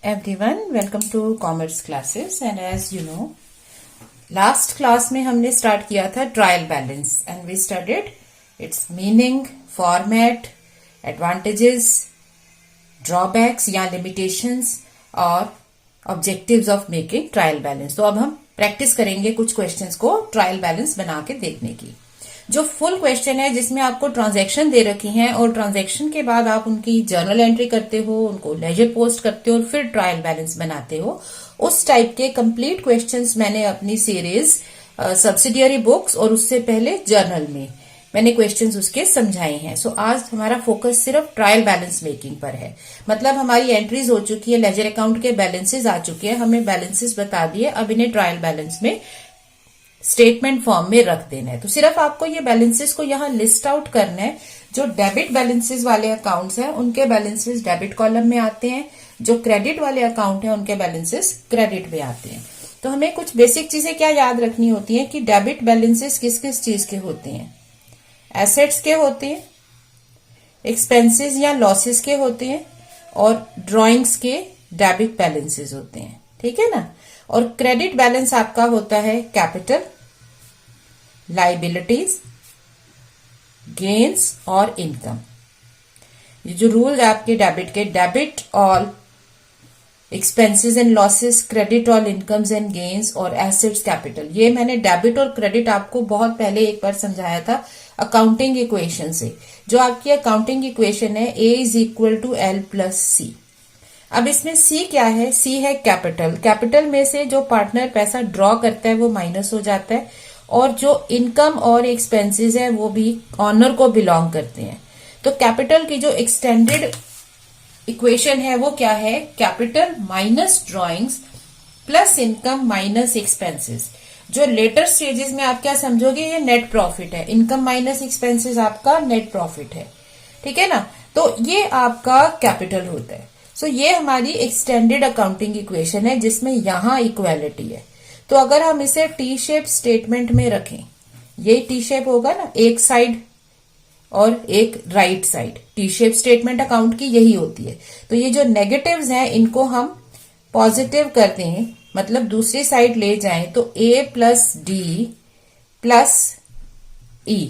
everyone, welcome to commerce classes. And as you know, last class में हमने start किया था trial balance and we studied its meaning, format, advantages, drawbacks या limitations और objectives of making trial balance. तो अब हम practice करेंगे कुछ questions को trial balance बना के देखने की. जो फुल क्वेश्चन है जिसमें आपको ट्रांजैक्शन दे रखी हैं और ट्रांजैक्शन के बाद आप उनकी जर्नल एंट्री करते हो, उनको लेजर पोस्ट करते हो और फिर ट्रायल बैलेंस बनाते हो, उस टाइप के कंप्लीट क्वेश्चंस मैंने अपनी सीरीज सब्सिडियरी बुक्स और उससे पहले जर्नल में मैंने क्वेश्चंस उसके समझाए हैं. सो आज हमारा फोकस सिर्फ ट्रायल बैलेंस मेकिंग पर है. मतलब हमारी एंट्रीज हो चुकी है, लेजर अकाउंट के बैलेंसेस आ चुके हैं, हमें बैलेंसेस बता दिए, अब इन्हें ट्रायल बैलेंस में स्टेटमेंट फॉर्म में रख देना है. तो सिर्फ आपको ये बैलेंसेस को यहाँ लिस्ट आउट करना है. जो डेबिट बैलेंसेस वाले अकाउंट्स हैं उनके बैलेंसेस डेबिट कॉलम में आते हैं, जो क्रेडिट वाले अकाउंट हैं उनके बैलेंसेस क्रेडिट में आते हैं. तो हमें कुछ बेसिक चीजें क्या याद रखनी होती हैं कि डेबिट बैलेंसेस किस किस चीज के होते हैं. एसेट्स के होते हैं, एक्सपेंसेस या लॉसेस के होते हैं और ड्रॉइंग्स के डेबिट बैलेंसेस होते हैं. ठीक है ना. और क्रेडिट बैलेंस आपका होता है कैपिटल, लाइबिलिटीज, गेन्स और इनकम. ये जो रूल है आपके डेबिट के, debit all expenses and losses, credit all incomes and gains और एसेट्स कैपिटल. ये मैंने डेबिट और क्रेडिट आपको बहुत पहले एक बार समझाया था अकाउंटिंग इक्वेशन से. जो आपकी अकाउंटिंग इक्वेशन है A is equal to L plus C. अब इसमें C क्या है? C है कैपिटल. कैपिटल में से जो पार्टनर पैसा ड्रॉ करता है वो माइनस हो जाता है और जो इनकम और एक्सपेंसेस है वो भी ऑनर को बिलोंग करते हैं. तो कैपिटल की जो एक्सटेंडेड इक्वेशन है वो क्या है? Capital minus drawings plus income minus expenses. जो लेटर स्टेजेस में आप क्या समझोगे, ये नेट प्रॉफिट है. इनकम माइनस एक्सपेंसेस आपका नेट प्रॉफिट है. ठीक है ना. तो ये आपका कैपिटल होता है. सो ये हमारी एक्सटेंडेड अकाउंटिंग इक्वेशन है जिसमें यहां इक्वालिटी है. तो अगर हम इसे टी शेप स्टेटमेंट में रखें, ये टी शेप होगा ना, एक साइड और एक right side. T shape statement account की यही होती है. तो ये जो नेगेटिव्स हैं इनको हम पॉजिटिव करते हैं, मतलब दूसरी साइड ले जाएं तो A plus D plus E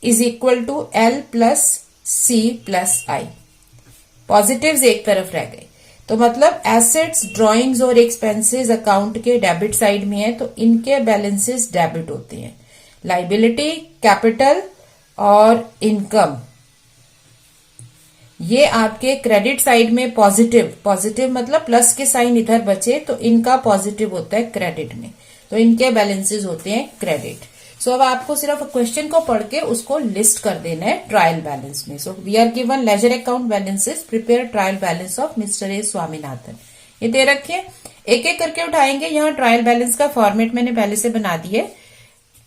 is equal to L plus C plus I. Positives एक तरफ रह गए. तो मतलब एसेट्स, ड्रॉइंग्स और एक्सपेंसेस अकाउंट के डेबिट साइड में है तो इनके बैलेंसेस डेबिट होते हैं. लाइबिलिटी, कैपिटल और इनकम ये आपके क्रेडिट साइड में पॉजिटिव. पॉजिटिव मतलब प्लस के साइन इधर बचे तो इनका पॉजिटिव होता है क्रेडिट में, तो इनके बैलेंसेस होते हैं क्रेडिट. सो अब आपको सिर्फ क्वेश्चन को पढ़ के उसको लिस्ट कर देना है ट्रायल बैलेंस में. So we are given ledger account balances, prepare trial balance of mister A Swaminathan. ये दे रखे, एक एक करके उठाएंगे. यहाँ ट्रायल बैलेंस का फॉर्मेट मैंने पहले से बना दिए.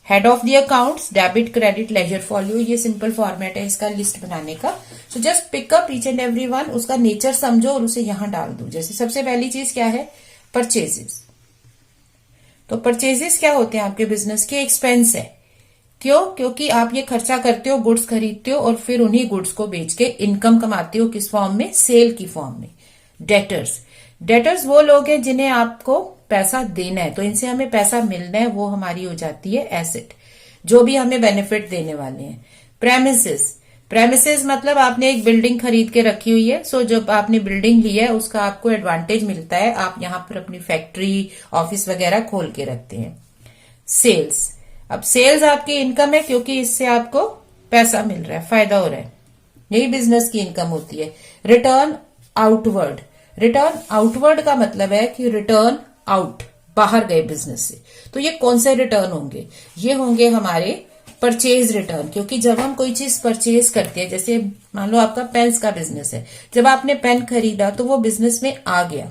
Head of the accounts, debit, credit, ledger folio, ये सिंपल फॉर्मेट है इसका लिस्ट बनाने का. So just pick up each and every one, उसका नेचर समझो और उसे यहां डाल दो. जैसे सबसे पहली चीज क्या है? परचेजेस. तो परचेजेस क्या होते हैं आपके बिजनेस के? एक्सपेंस है. क्यों? क्योंकि आप ये खर्चा करते हो, गुड्स खरीदते हो और फिर उन्हीं गुड्स को बेच के इनकम कमाते हो. किस फॉर्म में? सेल की फॉर्म में. डेटर्स, डेटर्स वो लोग हैं जिन्हें आपको पैसा देना है, तो इनसे हमें पैसा मिलना है, वो हमारी हो जाती है एसेट, जो भी हमें बेनिफिट देने वाले हैं. प्रेमिसेस, प्रेमिसेस मतलब आपने एक बिल्डिंग खरीद के रखी हुई है. सो जब आपने बिल्डिंग ली है उसका आपको एडवांटेज मिलता है, आप यहां पर अपनी फैक्ट्री, ऑफिस वगैरह खोल के रखते हैं. सेल्स, अब सेल्स आपकी इनकम है क्योंकि इससे आपको पैसा मिल रहा है, फायदा हो रहा है, यही बिजनेस की इनकम होती है. रिटर्न आउटवर्ड, रिटर्न आउटवर्ड का मतलब है कि रिटर्न आउट, बाहर गए बिजनेस से. तो ये कौन से रिटर्न होंगे? ये होंगे हमारे परचेज रिटर्न. क्योंकि जब हम कोई चीज परचेज करते हैं, जैसे मान लो आपका पेन्स का बिजनेस है, जब आपने पेन खरीदा तो वो बिजनेस में आ गया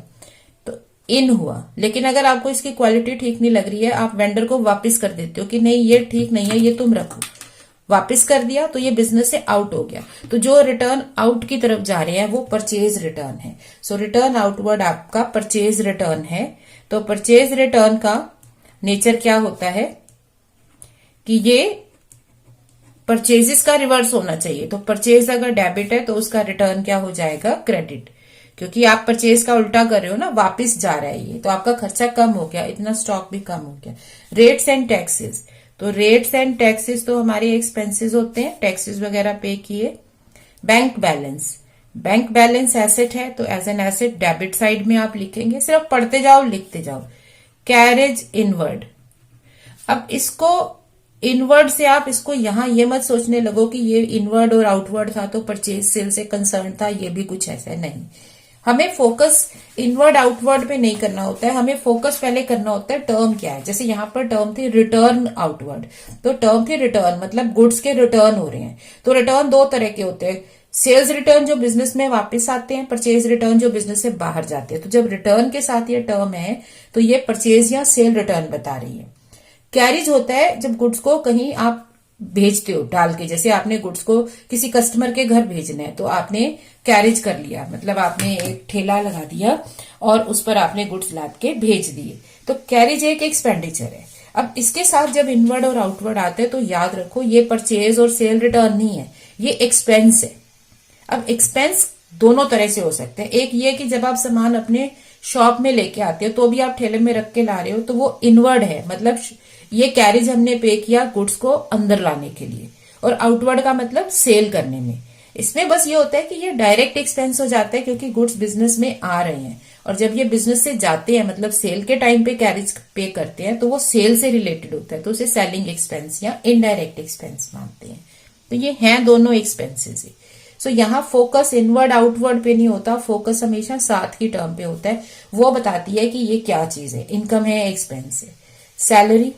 तो इन हुआ. लेकिन अगर आपको इसकी क्वालिटी ठीक नहीं लग रही है, आप वेंडर को वापस कर देते हो कि नहीं ये ठीक नहीं है, ये तुम रखो. वापस कर दिया तो ये बिजनेस से आउट हो गया. तो जो रिटर्न आउट की तरफ जा रहे हैं वो परचेज रिटर्न है. सो रिटर्न आउटवर्ड आपका परचेज रिटर्न है. तो परचेज रिटर्न का नेचर क्या होता है कि ये परचेजेस का रिवर्स होना चाहिए. तो परचेज अगर डेबिट है तो उसका रिटर्न क्या हो जाएगा? क्रेडिट. क्योंकि आप परचेज का उल्टा कर रहे हो ना, वापस जा रहा है ये, तो आपका खर्चा कम हो गया, इतना स्टॉक भी कम हो गया। रेट्स एंड टैक्सेस, तो रेट्स एंड टैक्सेस तो हमारे एक्सपेंसेस होते हैं, टैक्सेस वगैरह पे किए। Bank balance, bank balance asset है तो as an asset debit side में आप लिखेंगे, सिर्फ पढ़ते जाओ लिखते जाओ। कैरेज इनवर्ड, अब इसको इनवर्ड से आप इसको यहां ये मत सोचने लगो कि ये इनवर्ड और आउटवर्ड था तो परचेज सेल से कंसर्न था, ये भी कुछ ऐसा नहीं। हमें फोकस इनवर्ड आउटवर्ड पे नहीं करना होता है, हमें फोकस पहले करना होता है टर्म क्या है। जैसे यहां पर टर्म थी रिटर्न आउटवर्ड, तो टर्म थी रिटर्न मतलब गुड्स के रिटर्न हो रहे हैं। तो रिटर्न दो तरह के होते हैं, सेल्स रिटर्न जो बिजनेस में वापस आते हैं, परचेज रिटर्न जो बिजनेस से बाहर जाते हैं। तो जब रिटर्न के साथ ये टर्म है तो ये परचेज या सेल रिटर्न बता रही है। कैरिज होता है जब गुड्स को कहीं आप भेजते हो डाल के, जैसे आपने गुड्स को किसी कस्टमर के घर भेजना है तो आपने कैरिज कर लिया, मतलब आपने एक ठेला लगा दिया और उस पर आपने गुड्स लाद के भेज दिए, तो कैरिज एक एक्सपेंडिचर है। अब इसके साथ जब इनवर्ड और आउटवर्ड आते हैं तो याद रखो ये परचेज और सेल रिटर्न नहीं है, ये एक्सपेंस है। अब एक्सपेंस दोनों तरह से हो सकते हैं, एक ये कि जब आप सामान अपने शॉप में लेके आते हो तो भी आप ठेले में रख के ला रहे हो तो वो इनवर्ड है, मतलब ये कैरिज हमने पे किया गुड्स को अंदर लाने के लिए, और आउटवर्ड का मतलब सेल करने में। इसमें बस ये होता है कि ये डायरेक्ट एक्सपेंस हो जाता है क्योंकि गुड्स बिजनेस में आ रहे हैं, और जब ये बिजनेस से जाते हैं मतलब सेल के टाइम पे कैरिज पे करते हैं तो वो सेल से रिलेटेड होता है, तो उसे सेलिंग एक्सपेंस या इनडायरेक्ट एक्सपेंस मानते हैं। तो ये हैं दोनों एक्सपेंसेस ही। सो यहाँ फोकस इनवर्ड आउटवर्ड पे नहीं होता, फोकस हमेशा साथ की टर्म पे होता है, वो बताती है कि ये क्या चीज है, इनकम है एक्सपेंस है। सैलरी,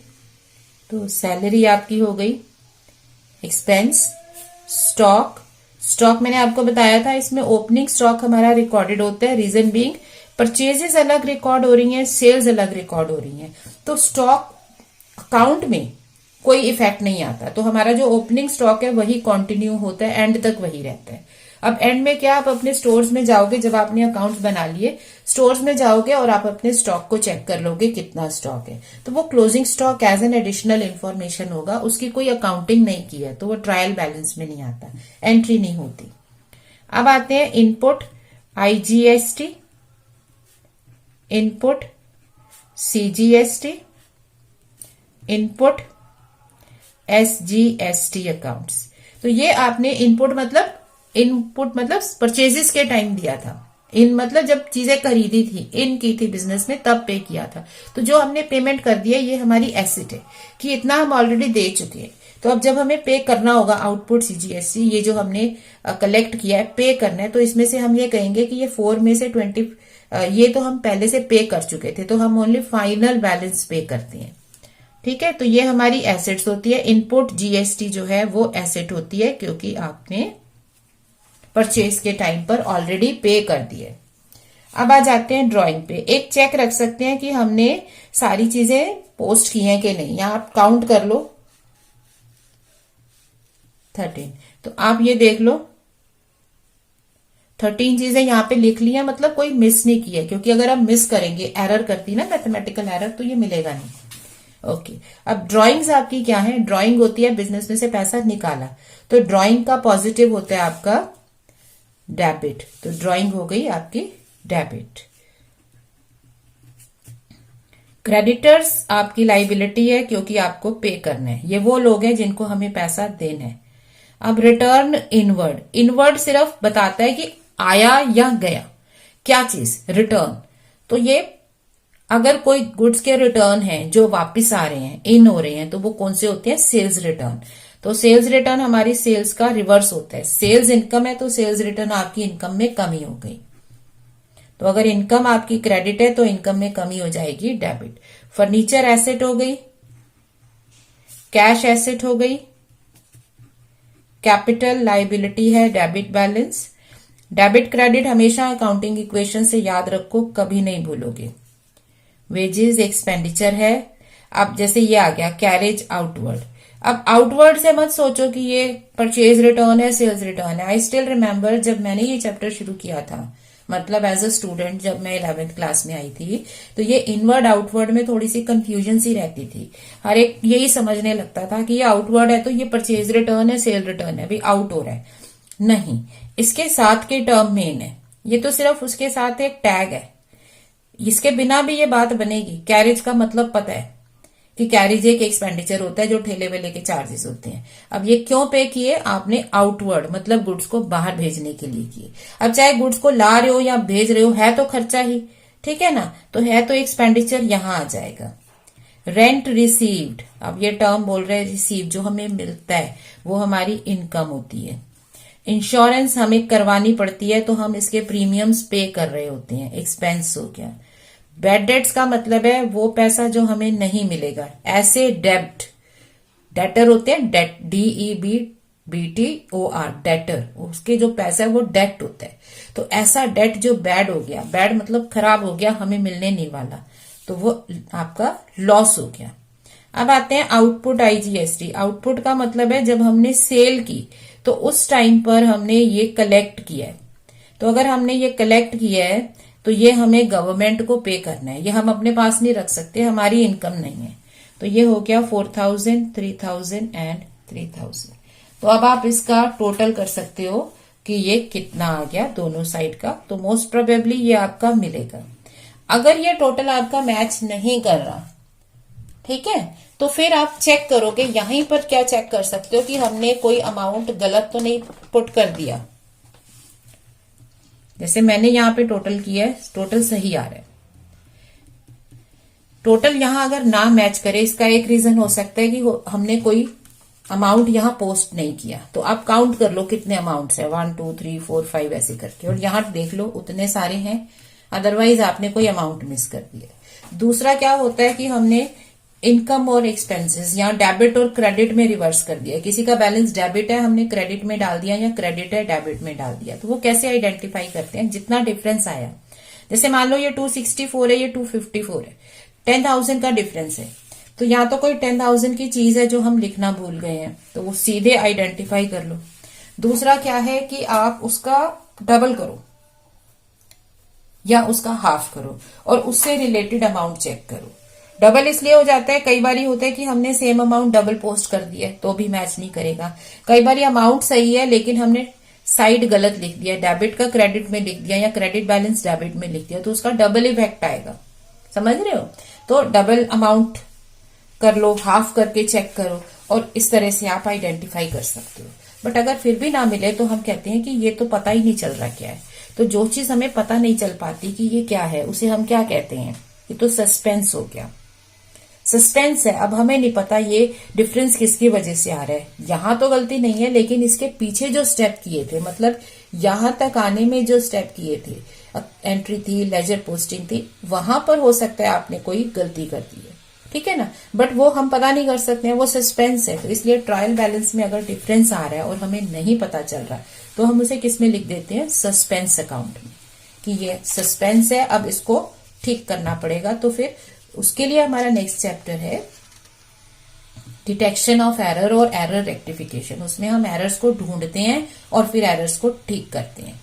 तो सैलरी आपकी हो गई एक्सपेंस। स्टॉक, स्टॉक मैंने आपको बताया था इसमें ओपनिंग स्टॉक हमारा रिकॉर्डेड होता है, रीजन बीइंग परचेजेस अलग रिकॉर्ड हो रही हैं, सेल्स अलग रिकॉर्ड हो रही हैं, तो स्टॉक अकाउंट में कोई इफेक्ट नहीं आता, तो हमारा जो ओपनिंग स्टॉक है वही कंटिन्यू होता है, एंड तक वही रहता है। अब एंड में क्या, आप अपने स्टोर्स में जाओगे, जब आपने अकाउंट्स बना लिए स्टोर्स में जाओगे और आप अपने स्टॉक को चेक कर लोगे कितना स्टॉक है, तो वो closing stock as an additional information होगा, उसकी कोई अकाउंटिंग नहीं की है तो वो ट्रायल बैलेंस में नहीं आता, एंट्री नहीं होती। अब आते हैं input IGST, input CGST, input SGST accounts. तो ये आपने इनपुट मतलब परचेजेस के टाइम दिया था, इन मतलब जब चीजें खरीदी थी, इन की थी बिजनेस में तब पे किया था, तो जो हमने पेमेंट कर दिया ये हमारी एसेट है कि इतना हम ऑलरेडी दे चुके हैं। तो अब जब हमें पे करना होगा आउटपुट CGST, ये जो हमने कलेक्ट किया है पे करना है, तो इसमें से हम ये कहेंगे कि ये 4 में से 20 ये तो हम पहले से पे कर चुके थे, तो हम ओनली फाइनल बैलेंस पे करते हैं। ठीक है, तो ये हमारी एसेट्स होती है। इनपुट GST जो है वो एसेट होती है क्योंकि आपने परचेज के टाइम पर ऑलरेडी पे कर दिए। अब आ जाते हैं ड्राइंग पे, एक चेक रख सकते हैं कि हमने सारी चीजें पोस्ट की हैं कि नहीं, यहां आप काउंट कर लो 13, तो आप ये देख लो 13 चीजें यहाँ पे लिख ली है, मतलब कोई मिस नहीं की है, क्योंकि अगर आप मिस करेंगे, एरर करती ना मैथमेटिकल एरर, तो ये मिलेगा नहीं। ओके, अब ड्राइंग्स आपकी क्या है, ड्राइंग होती है बिजनेस में से पैसा निकाला, तो ड्राइंग का पॉजिटिव होता है आपका डेबिट, तो ड्राइंग हो गई आपकी डेबिट। क्रेडिटर्स आपकी लाइबिलिटी है क्योंकि आपको पे करना है, ये वो लोग हैं जिनको हमें पैसा देना है। अब रिटर्न इनवर्ड, इनवर्ड सिर्फ बताता है कि आया या गया, क्या चीज रिटर्न, तो ये अगर कोई गुड्स के रिटर्न है जो वापस आ रहे हैं, इन हो रहे हैं, तो वो कौन से होते हैं, सेल्स रिटर्न। तो सेल्स रिटर्न हमारी सेल्स का रिवर्स होता है, सेल्स इनकम है तो सेल्स रिटर्न आपकी इनकम में कमी हो गई, तो अगर इनकम आपकी क्रेडिट है तो इनकम में कमी हो जाएगी डेबिट। फर्नीचर एसेट हो गई, कैश एसेट हो गई, कैपिटल लाइबिलिटी है डेबिट बैलेंस। डेबिट क्रेडिट हमेशा अकाउंटिंग इक्वेशन से याद रखो, कभी नहीं भूलोगे। वेजेस एक्सपेंडिचर है। अब जैसे ये आ गया कैरेज आउटवर्ड, अब आउटवर्ड से मत सोचो कि ये परचेज रिटर्न है, सेल्स रिटर्न है। आई स्टिल रिमेम्बर जब मैंने ये चैप्टर शुरू किया था, मतलब एज अ स्टूडेंट जब मैं 11th क्लास में आई थी, तो ये इनवर्ड आउटवर्ड में थोड़ी सी कंफ्यूजन सी रहती थी, हर एक यही समझने लगता था कि ये आउटवर्ड है तो ये परचेज रिटर्न है, सेल रिटर्न है, अभी आउट हो रहा है। नहीं, इसके साथ के टर्म मेन है, ये तो सिर्फ उसके साथ एक टैग है, इसके बिना भी ये बात बनेगी। कैरेज का मतलब पता है कि कैरेज एक एक्सपेंडिचर होता है जो ठेले वेले के चार्जेस होते हैं। अब ये क्यों पे किए आपने? आउटवर्ड मतलब गुड्स को बाहर भेजने के लिए किए। अब चाहे गुड्स को ला रहे हो या भेज रहे हो, है तो खर्चा ही, ठीक है ना, तो है तो एक्सपेंडिचर यहां आ जाएगा। रेंट रिसीव्ड, अब ये टर्म बोल रहे हैं रिसीव, जो हमें मिलता है वो हमारी इनकम होती है। इंश्योरेंस हमें करवानी पड़ती है तो हम इसके प्रीमियम्स पे कर रहे होते हैं, एक्सपेंस हो गया। बैड डेट्स का मतलब है वो पैसा जो हमें नहीं मिलेगा, ऐसे डेब्ट, डेटर होते हैं, डेट, DEBT डेटर, उसके जो पैसा है वो डेट होता है। तो ऐसा डेट जो बैड हो गया, बैड मतलब खराब हो गया, हमें मिलने नहीं वाला, तो वो आपका लॉस हो गया। अब आते हैं आउटपुट IGST। आउटपुट का मतलब है जब हमने सेल की तो उस टाइम पर हमने ये कलेक्ट किया है। तो अगर हमने ये कलेक्ट किया है तो ये हमें गवर्नमेंट को पे करना है, ये हम अपने पास नहीं रख सकते, हमारी इनकम नहीं है। तो ये हो गया 4000, 3000 एंड 3000। तो अब आप इसका टोटल कर सकते हो कि ये कितना आ गया दोनों साइड का। तो मोस्ट प्रोबेबली ये आपका मिलेगा। अगर ये टोटल आपका मैच नहीं कर रहा, ठीक है, तो फिर आप चेक करोगे, यहीं पर क्या चेक कर सकते हो कि हमने कोई अमाउंट गलत तो नहीं पुट कर दिया। जैसे मैंने यहां पे टोटल किया है, टोटल सही आ रहा है। टोटल यहां अगर ना मैच करे, इसका एक रीजन हो सकता है कि हमने कोई अमाउंट यहां पोस्ट नहीं किया। तो आप काउंट कर लो कितने अमाउंट्स है, 1 2 3 4 5 ऐसे करके, और यहां देख लो उतने सारे हैं, अदरवाइज आपने कोई अमाउंट मिस कर दिया। दूसरा क्या होता है कि हमने इनकम और एक्सपेंसेस यहाँ डेबिट और क्रेडिट में रिवर्स कर दिया। किसी का बैलेंस डेबिट है, हमने क्रेडिट में डाल दिया, या क्रेडिट है डेबिट में डाल दिया। तो वो कैसे आइडेंटिफाई करते हैं? जितना डिफरेंस आया, जैसे मान लो ये 264 है, ये 254 है, 10,000 का डिफरेंस है, तो यहाँ तो कोई 10,000 की चीज है जो हम लिखना भूल गए हैं, तो वो सीधे आइडेंटिफाई कर लो। दूसरा क्या है कि आप उसका डबल करो या उसका हाफ करो और उससे रिलेटेड अमाउंट चेक करो। डबल इसलिए हो जाता है, कई बार होता है कि हमने सेम अमाउंट डबल पोस्ट कर दिया है तो भी मैच नहीं करेगा। कई बार अमाउंट सही है लेकिन हमने साइड गलत लिख दिया, डेबिट का क्रेडिट में लिख दिया या क्रेडिट बैलेंस डेबिट में लिख दिया, तो उसका डबल इफेक्ट आएगा। समझ रहे हो? तो डबल अमाउंट कर लो, हाफ करके चेक करो, और इस तरह से आप आइडेंटिफाई कर सकते हो। बट अगर फिर भी ना मिले तो हम कहते हैं कि ये तो पता ही नहीं चल रहा क्या है। तो जो चीज हमें पता नहीं चल पाती कि ये क्या है, उसे हम क्या कहते हैं? ये तो सस्पेंस हो गया। सस्पेंस है, अब हमें नहीं पता ये डिफरेंस किसकी वजह से आ रहा है। यहां तो गलती नहीं है, लेकिन इसके पीछे जो स्टेप किए थे, मतलब यहां तक आने में जो स्टेप किए थे, एंट्री थी, लेजर पोस्टिंग थी, वहां पर हो सकता है आपने कोई गलती कर दी है, ठीक है ना, बट वो हम पता नहीं कर सकते हैं, वो सस्पेंस है। तो इसलिए ट्रायल बैलेंस में अगर डिफरेंस आ रहा है और हमें नहीं पता चल रहा तो हम उसे किस में लिख देते हैं? सस्पेंस अकाउंट में, कि ये सस्पेंस है, अब इसको ठीक करना पड़ेगा। तो फिर उसके लिए हमारा नेक्स्ट चैप्टर है डिटेक्शन ऑफ एरर और एरर रेक्टिफिकेशन। उसमें हम एरर्स को ढूंढते हैं और फिर एरर्स को ठीक करते हैं,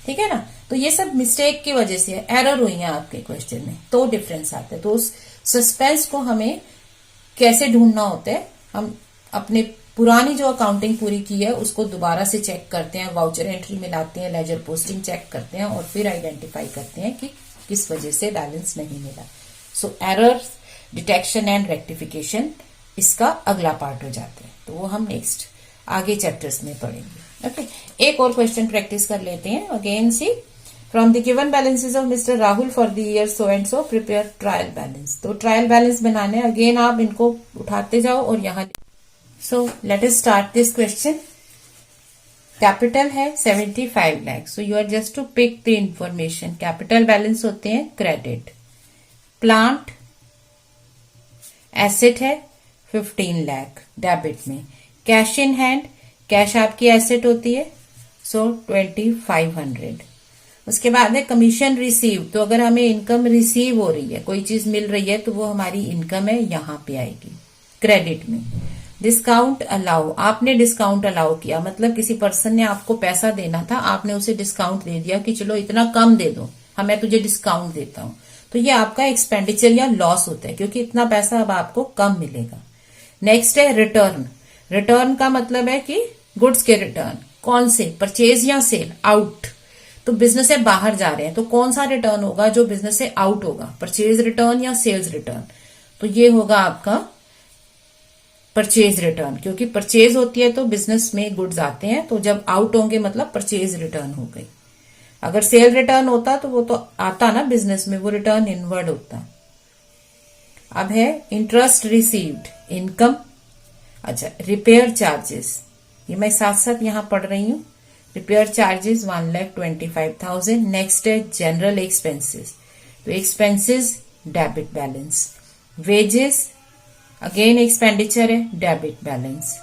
ठीक है ना। तो ये सब मिस्टेक की वजह से एरर हुई है आपके क्वेश्चन में, तो डिफरेंस आता है। तो उस सस्पेंस को हमें कैसे ढूंढना होता है? हम अपने पुरानी जो अकाउंटिंग पूरी की है उसको दोबारा से चेक करते हैं, वाउचर एंट्री मिलाते हैं, लेजर पोस्टिंग चेक करते हैं और फिर आइडेंटिफाई करते हैं कि किस वजह से बैलेंस नहीं मिला। So error detection and rectification इसका अगला पार्ट हो जाता है, तो वो हम नेक्स्ट आगे चैप्टर्स में पढ़ेंगे। ओके, एक और क्वेश्चन प्रैक्टिस कर लेते हैं। Again see, from the given balances of mister Rahul for the year so and so prepare trial balance. तो ट्रायल बैलेंस बनाने, अगेन आप इनको उठाते जाओ और यहाँ। So let us start this question. Capital है 75 lakh, so you are just to pick the information. Capital balance होते हैं क्रेडिट, प्लांट एसेट है 15 लाख डेबिट में, कैश इन हैंड, कैश आपकी एसेट होती है, सो 2500। उसके बाद है कमीशन रिसीव। तो अगर हमें इनकम रिसीव हो रही है, कोई चीज मिल रही है, तो वो हमारी इनकम है, यहां पे आएगी क्रेडिट में। डिस्काउंट अलाउ, आपने डिस्काउंट अलाउ किया, मतलब किसी पर्सन ने आपको पैसा देना था, आपने उसे डिस्काउंट दे दिया कि चलो इतना कम दे दो, मैं तुझे डिस्काउंट देता हूं। तो ये आपका एक्सपेंडिचर या लॉस होता है, क्योंकि इतना पैसा अब आपको कम मिलेगा। नेक्स्ट है रिटर्न। रिटर्न का मतलब है कि गुड्स के रिटर्न, कौन से? परचेज या सेल? आउट। तो बिजनेस से बाहर जा रहे हैं, तो कौन सा रिटर्न होगा जो बिजनेस से आउट होगा, परचेज रिटर्न या सेल्स रिटर्न? तो ये होगा आपका परचेज रिटर्न, क्योंकि परचेज होती है तो बिजनेस में गुड्स आते हैं, तो जब आउट होंगे मतलब परचेज रिटर्न हो गई। अगर सेल रिटर्न होता तो वो तो आता ना बिजनेस में, वो रिटर्न इनवर्ड होता। अब है इंटरेस्ट रिसीव्ड, इनकम। अच्छा, रिपेयर चार्जेस, ये मैं साथ साथ यहां पढ़ रही हूं। Repair charges 1,25,000। नेक्स्ट है जनरल एक्सपेंसेस, तो expenses debit balance. Wages again expenditure है, डेबिट बैलेंस।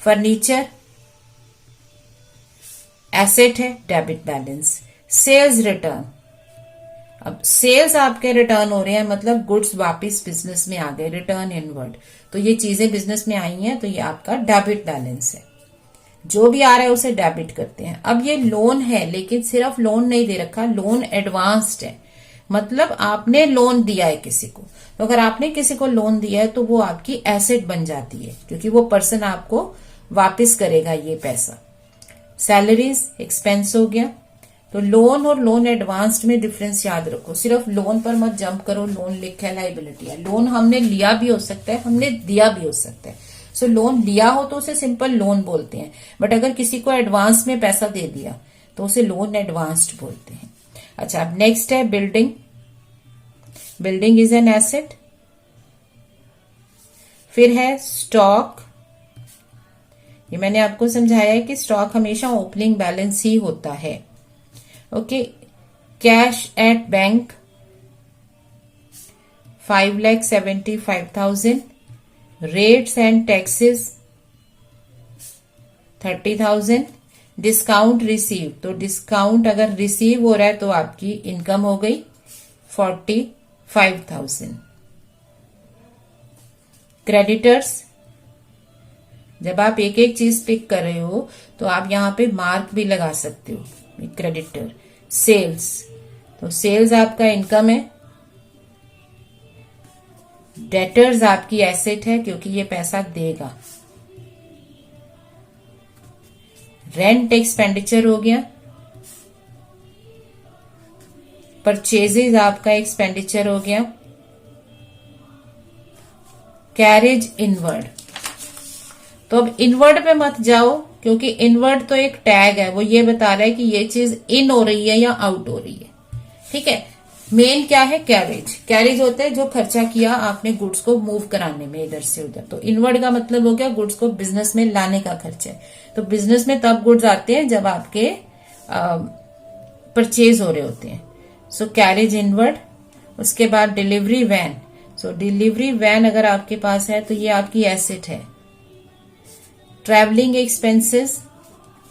फर्नीचर एसेट है, डेबिट बैलेंस। सेल्स रिटर्न, अब सेल्स आपके रिटर्न हो रहे हैं, मतलब गुड्स वापस बिजनेस में आ गए, रिटर्न इनवर्ड, तो ये चीजें बिजनेस में आई हैं, तो ये आपका डेबिट बैलेंस है। जो भी आ रहा है उसे डेबिट करते हैं। अब ये लोन है, लेकिन सिर्फ लोन नहीं दे रखा, लोन एडवांस्ड है, मतलब आपने लोन दिया है किसी को। तो अगर आपने किसी को लोन दिया है तो वो आपकी एसेट बन जाती है, क्योंकि वो पर्सन आपको वापस करेगा ये पैसा। सैलरीज एक्सपेंस हो गया। तो लोन और लोन एडवांस्ड में डिफरेंस याद रखो, सिर्फ लोन पर मत जंप करो। लोन लिखा है लाइबिलिटी है, लोन हमने लिया भी हो सकता है, हमने दिया भी हो सकता है। सो लोन लिया हो तो उसे सिंपल लोन बोलते हैं, बट अगर किसी को एडवांस में पैसा दे दिया तो उसे लोन एडवांस्ड बोलते हैं। अच्छा, अब नेक्स्ट है building. Building is an asset. फिर है स्टॉक, ये मैंने आपको समझाया है कि स्टॉक हमेशा ओपनिंग बैलेंस ही होता है। Okay, cash at bank 5,75,000। Rates and taxes 30,000। Discount receive, तो डिस्काउंट अगर रिसीव हो रहा है तो आपकी इनकम हो गई 45,000। क्रेडिटर्स, जब आप एक एक चीज पिक कर रहे हो तो आप यहां पे मार्क भी लगा सकते हो, क्रेडिटर। सेल्स, तो सेल्स आपका इनकम है। डेटर्स आपकी एसेट है, क्योंकि ये पैसा देगा। रेंट एक्सपेंडिचर हो गया। परचेजेज आपका एक्सपेंडिचर हो गया। कैरेज इनवर्ड, तो अब इनवर्ड पे मत जाओ, क्योंकि इनवर्ड तो एक टैग है, वो ये बता रहा है कि ये चीज इन हो रही है या आउट हो रही है। ठीक है, मेन क्या है? कैरेज। कैरेज होता है जो खर्चा किया आपने गुड्स को मूव कराने में इधर से उधर। तो इनवर्ड का मतलब हो गया गुड्स को बिजनेस में लाने का खर्चा है। तो बिजनेस में तब गुड्स आते हैं जब आपके परचेज हो रहे होते हैं। सो कैरेज इनवर्ड। उसके बाद डिलीवरी वैन, सो डिलीवरी वैन अगर आपके पास है तो ये आपकी एसेट है। ट्रैवलिंग एक्सपेंसेस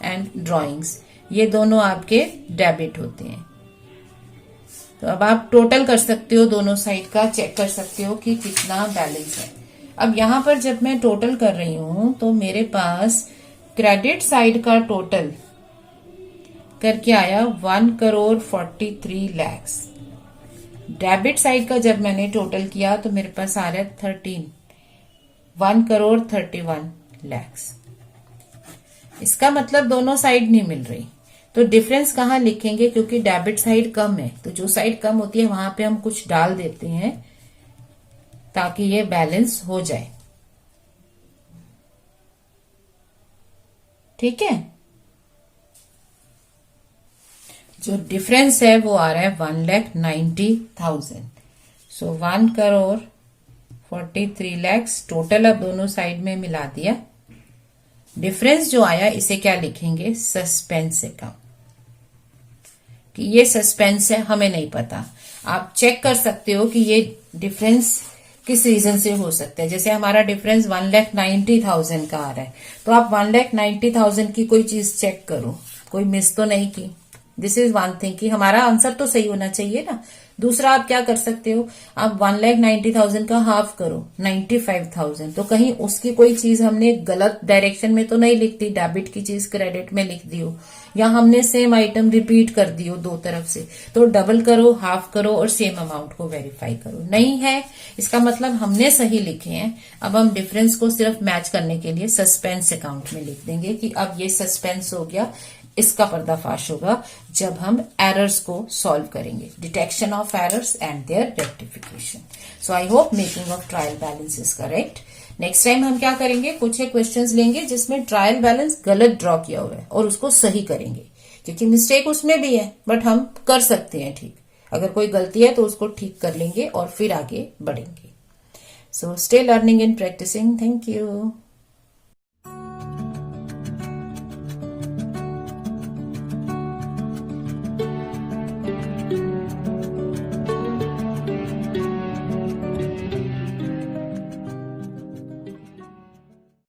एंड ड्राइंग्स, ये दोनों आपके डेबिट होते हैं। तो अब आप टोटल कर सकते हो, दोनों साइड का चेक कर सकते हो कि कितना बैलेंस है। अब यहां पर जब मैं टोटल कर रही हूं तो मेरे पास क्रेडिट साइड का टोटल करके आया 1,43,00,000। डेबिट साइड का जब मैंने टोटल किया तो मेरे पास आ रहा है 1,31,00,000। इसका मतलब दोनों साइड नहीं मिल रही, तो डिफरेंस कहाँ लिखेंगे? क्योंकि डेबिट साइड कम है, तो जो साइड कम होती है वहां पे हम कुछ डाल देते हैं ताकि ये बैलेंस हो जाए। ठीक है, जो डिफरेंस है वो आ रहा है 1,90,000। सो 1,43,00,000 टोटल अब दोनों साइड में मिला दिया। डिफरेंस जो आया इसे क्या लिखेंगे? Suspense account. कि ये सस्पेंस है, हमें नहीं पता। आप चेक कर सकते हो कि ये डिफरेंस किस रीजन से हो सकता है। जैसे हमारा डिफरेंस 1,90,000 का आ रहा है, तो आप 1,90,000 की कोई चीज चेक करो, कोई मिस तो नहीं की। दिस इज वन थिंग कि हमारा आंसर तो सही होना चाहिए ना। दूसरा आप क्या कर सकते हो, आप 1,90,000 का हाफ करो 95,000, तो कहीं उसकी कोई चीज हमने गलत डायरेक्शन में तो नहीं लिख दी, डेबिट की चीज क्रेडिट में लिख दी हो, या हमने सेम आइटम रिपीट कर दी हो दो तरफ से। तो डबल करो, हाफ करो और सेम अमाउंट को वेरीफाई करो। नहीं है, इसका मतलब हमने सही लिखे हैं। अब हम डिफरेंस को सिर्फ मैच करने के लिए सस्पेंस अकाउंट में लिख देंगे कि अब ये सस्पेंस हो गया, इसका पर्दाफाश होगा जब हम एरर्स को सॉल्व करेंगे, detection of errors and their rectification. So I hope making of trial balance is correct. Next time हम क्या करेंगे, कुछ एक क्वेश्चंस लेंगे जिसमें ट्रायल बैलेंस गलत ड्रॉ किया हुआ है और उसको सही करेंगे, क्योंकि मिस्टेक उसमें भी है बट हम कर सकते हैं ठीक। अगर कोई गलती है तो उसको ठीक कर लेंगे और फिर आगे बढ़ेंगे। So stay learning and practicing. Thank you.